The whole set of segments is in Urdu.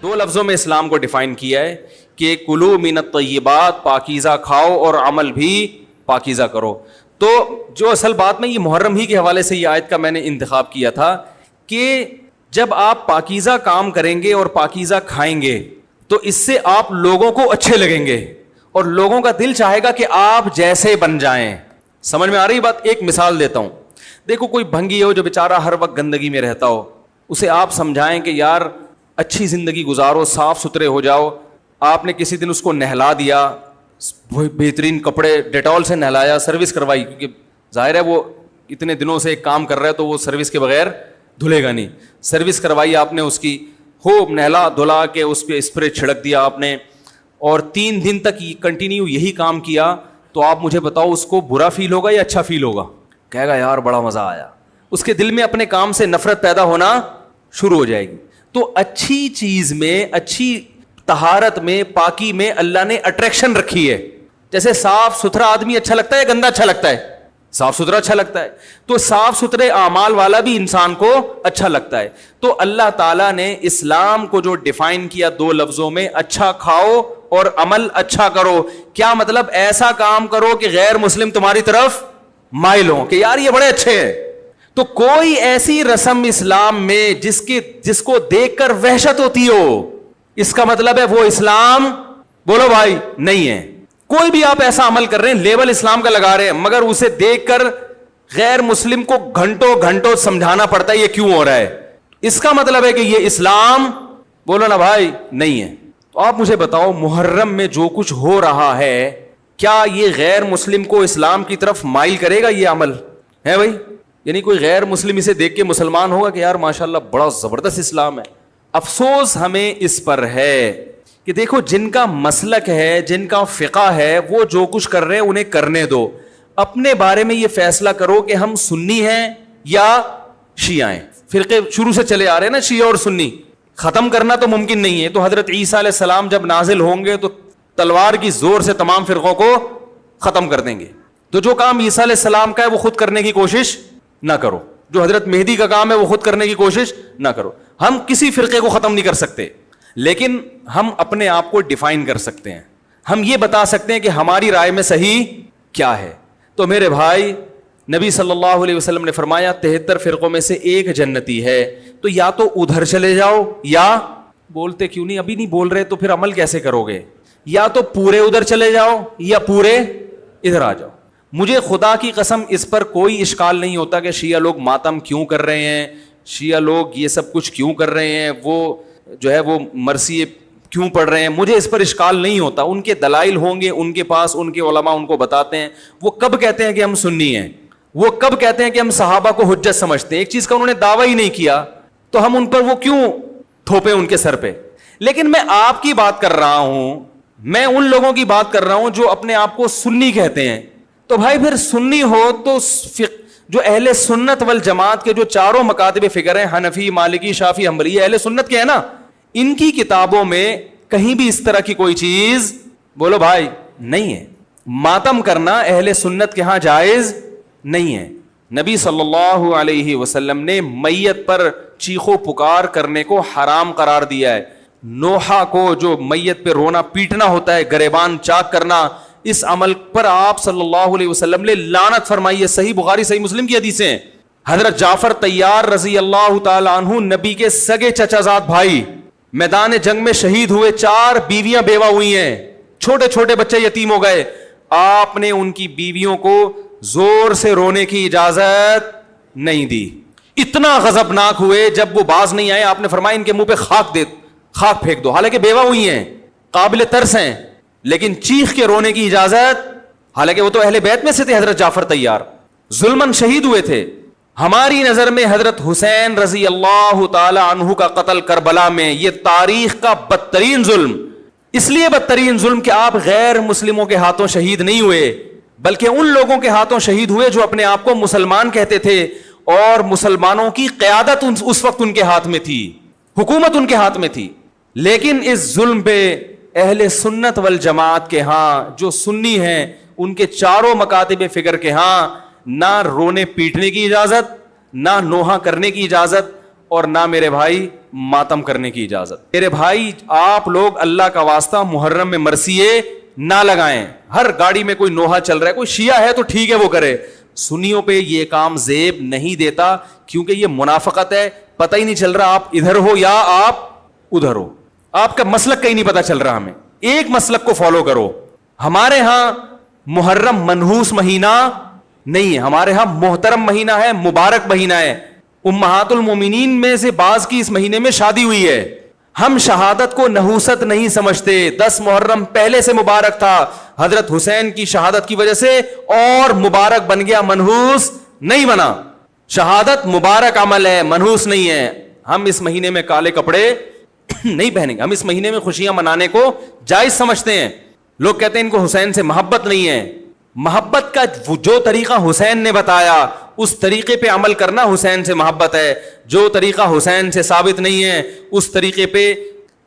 دو لفظوں میں اسلام کو ڈیفائن کیا ہے کہ کلو من الطیبات، پاکیزہ کھاؤ اور عمل بھی پاکیزہ کرو. تو جو اصل بات میں یہ محرم ہی کے حوالے سے یہ آیت کا میں نے انتخاب کیا تھا کہ جب آپ پاکیزہ کام کریں گے اور پاکیزہ کھائیں گے تو اس سے آپ لوگوں کو اچھے لگیں گے اور لوگوں کا دل چاہے گا کہ آپ جیسے بن جائیں. سمجھ میں آ رہی بات؟ ایک مثال دیتا ہوں. دیکھو کوئی بھنگی ہو جو بیچارہ ہر وقت گندگی میں رہتا ہو, اسے آپ سمجھائیں کہ یار اچھی زندگی گزارو, صاف ستھرے ہو جاؤ. آپ نے کسی دن اس کو نہلا دیا, بہترین کپڑے ڈیٹول سے نہلایا, سروس کروائی, کیونکہ ظاہر ہے وہ اتنے دنوں سے ایک کام کر رہا ہے تو وہ سروس کے بغیر دھلے گا نہیں. سروس کروائی آپ نے اس کی, خوب نہلا دھلا کے اس پہ اسپرے چھڑک دیا آپ نے, اور 3 دن تک کنٹینیو یہی کام کیا, تو آپ مجھے بتاؤ اس کو برا فیل ہوگا یا اچھا فیل ہوگا؟ کہے گا یار بڑا مزہ آیا. اس کے دل میں اپنے کام سے نفرت پیدا ہونا شروع ہو جائے گی. تو اچھی چیز میں, اچھی طہارت میں, پاکی میں اللہ نے اٹریکشن رکھی ہے. جیسے صاف ستھرا آدمی اچھا لگتا ہے یا گندا اچھا لگتا ہے؟ صاف ستھرا اچھا لگتا ہے. تو صاف ستھرے اعمال والا بھی انسان کو اچھا لگتا ہے. تو اللہ تعالیٰ نے اسلام کو جو ڈیفائن کیا 2 لفظوں میں, اچھا کھاؤ اور عمل اچھا کرو. کیا مطلب؟ ایسا کام کرو کہ غیر مسلم تمہاری طرف مائل ہوں کہ یار یہ بڑے اچھے ہیں. تو کوئی ایسی رسم اسلام میں جس کو دیکھ کر وحشت ہوتی ہو, اس کا مطلب ہے وہ اسلام بولو بھائی نہیں ہے. کوئی بھی آپ ایسا عمل کر رہے ہیں, لیبل اسلام کا لگا رہے ہیں, مگر اسے دیکھ کر غیر مسلم کو گھنٹوں گھنٹوں سمجھانا پڑتا ہے یہ کیوں ہو رہا ہے, اس کا مطلب ہے کہ یہ اسلام بولو نا بھائی نہیں ہے. تو آپ مجھے بتاؤ محرم میں جو کچھ ہو رہا ہے, کیا یہ غیر مسلم کو اسلام کی طرف مائل کرے گا؟ یہ عمل ہے بھائی؟ یعنی کوئی غیر مسلم اسے دیکھ کے مسلمان ہوگا کہ یار ماشاءاللہ بڑا زبردست اسلام ہے؟ افسوس ہمیں اس پر ہے کہ دیکھو جن کا مسلک ہے, جن کا فقہ ہے, وہ جو کچھ کر رہے ہیں انہیں کرنے دو. اپنے بارے میں یہ فیصلہ کرو کہ ہم سنی ہیں یا شیعہ ہیں. فرقے شروع سے چلے آ رہے ہیں نا, شیعہ اور سنی, ختم کرنا تو ممکن نہیں ہے. تو حضرت عیسیٰ علیہ السلام جب نازل ہوں گے تو تلوار کی زور سے تمام فرقوں کو ختم کر دیں گے. تو جو کام عیسیٰ علیہ السلام کا ہے وہ خود کرنے کی کوشش نہ کرو, جو حضرت مہدی کا کام ہے وہ خود کرنے کی کوشش نہ کرو. ہم کسی فرقے کو ختم نہیں کر سکتے, لیکن ہم اپنے آپ کو ڈیفائن کر سکتے ہیں. ہم یہ بتا سکتے ہیں کہ ہماری رائے میں صحیح کیا ہے. تو میرے بھائی, نبی صلی اللہ علیہ وسلم نے فرمایا 73 فرقوں میں سے ایک جنتی ہے. تو یا تو ادھر چلے جاؤ, یا بولتے کیوں نہیں, ابھی نہیں بول رہے تو پھر عمل کیسے کرو گے, یا تو پورے ادھر چلے جاؤ یا پورے ادھر آ جاؤ. مجھے خدا کی قسم اس پر کوئی اشکال نہیں ہوتا کہ شیعہ لوگ ماتم کیوں کر رہے ہیں, شیعہ لوگ یہ سب کچھ کیوں کر رہے ہیں, وہ جو ہے وہ مرثیے کیوں پڑھ رہے ہیں. مجھے اس پر اشکال نہیں ہوتا. ان کے دلائل ہوں گے ان کے پاس, ان کے علماء ان کو بتاتے ہیں. وہ کب کہتے ہیں کہ ہم سنی ہیں, وہ کب کہتے ہیں کہ ہم صحابہ کو حجت سمجھتے ہیں. ایک چیز کا انہوں نے دعویٰ ہی نہیں کیا تو ہم ان پر وہ کیوں تھوپے ان کے سر پہ. لیکن میں آپ کی بات کر رہا ہوں, میں ان لوگوں کی بات کر رہا ہوں جو اپنے آپ کو سنی کہتے ہیں. تو بھائی پھر سنی ہو تو جو اہل سنت والجماعت کے جو چاروں مکاتب فکر ہیں, حنفی, مالکی, شافعی, حنبلی, اہل سنت کے ہیں نا, ان کی کتابوں میں کہیں بھی اس طرح کی کوئی چیز بولو بھائی نہیں ہے. ماتم کرنا اہل سنت کے ہاں جائز نہیں ہے. نبی صلی اللہ علیہ وسلم نے میت پر چیخو پکار کرنے کو حرام قرار دیا ہے. نوحہ کو جو میت پہ رونا پیٹنا ہوتا ہے, گریبان چاک کرنا, اس عمل پر آپ صلی اللہ علیہ وسلم نے لعنت فرمائی ہے. صحیح بخاری صحیح مسلم کی حدیثیں ہیں. حضرت جعفر طیار رضی اللہ تعالی عنہ نبی کے سگے چچا زاد بھائی, میدان جنگ میں شہید ہوئے, 4 بیویاں بیوہ ہوئی ہیں, چھوٹے چھوٹے بچے یتیم ہو گئے. آپ نے ان کی بیویوں کو زور سے رونے کی اجازت نہیں دی. اتنا غضبناک ہوئے جب وہ باز نہیں آئے, آپ نے فرمایا ان کے منہ پہ خاک پھینک دو. حالانکہ بیوہ ہوئی ہیں, قابل ترس ہیں, لیکن چیخ کے رونے کی اجازت, حالانکہ وہ تو اہل بیت میں سے تھے. حضرت جعفر طیار ظلماً شہید ہوئے تھے. ہماری نظر میں حضرت حسین رضی اللہ تعالی عنہ کا قتل کربلا میں یہ تاریخ کا بدترین ظلم, اس لیے بدترین ظلم کہ آپ غیر مسلموں کے ہاتھوں شہید نہیں ہوئے, بلکہ ان لوگوں کے ہاتھوں شہید ہوئے جو اپنے آپ کو مسلمان کہتے تھے, اور مسلمانوں کی قیادت اس وقت ان کے ہاتھ میں تھی, حکومت ان کے ہاتھ میں تھی. لیکن اس ظلم پہ اہل سنت والجماعت کے ہاں جو سنی ہیں, ان کے چاروں مکاتب فکر کے ہاں نہ رونے پیٹنے کی اجازت, نہ نوحہ کرنے کی اجازت, اور نہ میرے بھائی ماتم کرنے کی اجازت. میرے بھائی آپ لوگ اللہ کا واسطہ محرم میں مرثیے نہ لگائیں. ہر گاڑی میں کوئی نوحہ چل رہا ہے, کوئی شیعہ ہے تو ٹھیک ہے وہ کرے, سنیوں پہ یہ کام زیب نہیں دیتا, کیونکہ یہ منافقت ہے. پتہ ہی نہیں چل رہا آپ ادھر ہو یا آپ ادھر ہو, آپ کا مسلک کہیں نہیں پتا چل رہا. ہمیں ایک مسلک کو فالو کرو. ہمارے ہاں محرم منحوس مہینہ نہیں ہے, ہمارے ہاں محترم مہینہ ہے, مبارک مہینہ ہے. امہات المومنین میں سے بعض کی اس مہینے میں شادی ہوئی ہے. ہم شہادت کو نحوست نہیں سمجھتے. 10 محرم پہلے سے مبارک تھا, حضرت حسین کی شہادت کی وجہ سے اور مبارک بن گیا, منحوس نہیں بنا. شہادت مبارک عمل ہے, منحوس نہیں ہے. ہم اس مہینے میں کالے کپڑے نہیں پہنیں گے. ہم اس مہینے میں خوشیاں منانے کو جائز سمجھتے ہیں. لوگ کہتے ہیں ان کو حسین سے محبت نہیں ہے. محبت کا جو طریقہ حسین نے بتایا اس طریقے پہ عمل کرنا حسین سے محبت ہے. جو طریقہ حسین سے ثابت نہیں ہے اس طریقے پہ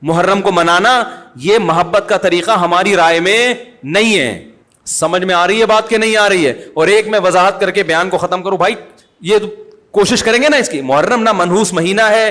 محرم کو منانا یہ محبت کا طریقہ ہماری رائے میں نہیں ہے. سمجھ میں آ رہی ہے بات کہ نہیں آ رہی ہے؟ اور ایک میں وضاحت کر کے بیان کو ختم کروں. بھائی یہ کوشش کریں گے نا اس کی, محرم نہ منحوس مہینہ ہے,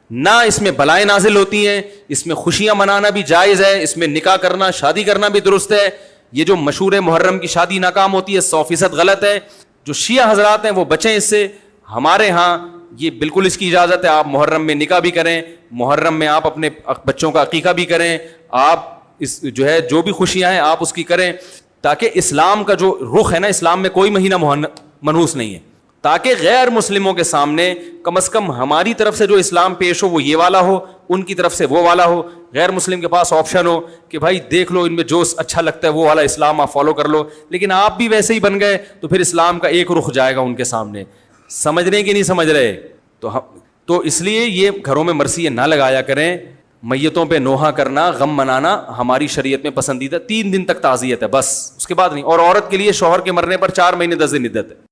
نہ اس میں بلائیں نازل ہوتی ہیں, اس میں خوشیاں منانا بھی جائز ہے, اس میں نکاح کرنا شادی کرنا بھی درست ہے. یہ جو مشہور ہے محرم کی شادی ناکام ہوتی ہے 100% غلط ہے. جو شیعہ حضرات ہیں وہ بچیں اس سے. ہمارے ہاں یہ بالکل اس کی اجازت ہے, آپ محرم میں نکاح بھی کریں, محرم میں آپ اپنے بچوں کا عقیقہ بھی کریں, آپ اس جو ہے جو بھی خوشیاں ہیں آپ اس کی کریں, تاکہ اسلام کا جو رخ ہے نا, اسلام میں کوئی مہینہ منحوس نہیں ہے, تاکہ غیر مسلموں کے سامنے کم از کم ہماری طرف سے جو اسلام پیش ہو وہ یہ والا ہو, ان کی طرف سے وہ والا ہو. غیر مسلم کے پاس آپشن ہو کہ بھائی دیکھ لو ان میں جو اچھا لگتا ہے وہ والا اسلام آپ فالو کر لو, لیکن آپ بھی ویسے ہی بن گئے تو پھر اسلام کا ایک رخ جائے گا ان کے سامنے. سمجھ رہے کہ نہیں سمجھ رہے؟ تو اس لیے یہ گھروں میں مرثیے نہ لگایا کریں. میتوں پہ نوحہ کرنا, غم منانا ہماری شریعت میں پسندیدہ. 3 دن تک تعزیت ہے بس, اس کے بعد نہیں. اور عورت کے لیے شوہر کے مرنے پر 4 مہینے 10 دن عدت ہے.